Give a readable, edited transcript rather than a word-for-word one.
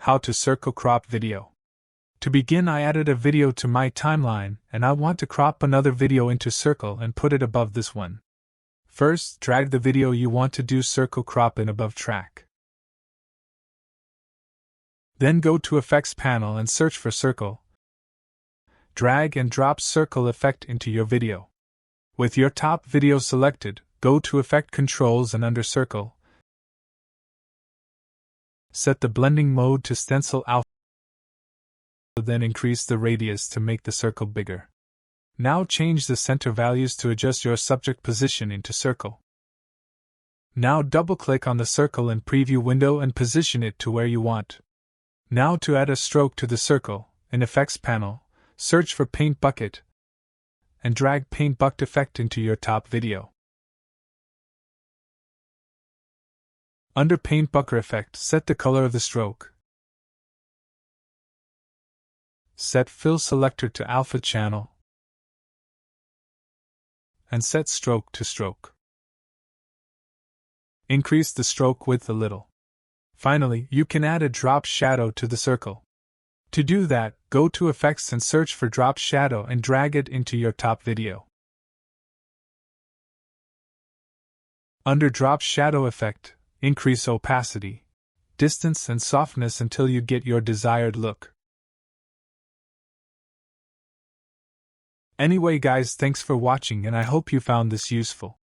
How to circle crop video. To begin, I added a video to my timeline and I want to crop another video into circle and put it above this one. First, drag the video you want to do circle crop in above track. Then go to Effects panel and search for Circle. Drag and drop Circle effect into your video. With your top video selected, go to Effect Controls and under Circle, set the blending mode to Stencil Alpha, then increase the radius to make the circle bigger. Now change the center values to adjust your subject position into circle. Now double-click on the circle in Preview window and position it to where you want. Now to add a stroke to the circle, in Effects panel, search for Paint Bucket and drag Paint Bucket effect into your top video. Under Paint Bucket effect, set the color of the stroke. Set Fill Selector to Alpha Channel and set Stroke to Stroke. Increase the stroke width a little. Finally, you can add a drop shadow to the circle. To do that, go to Effects and search for Drop Shadow and drag it into your top video. Under Drop Shadow effect, increase opacity, distance and softness until you get your desired look. Anyway guys, thanks for watching and I hope you found this useful.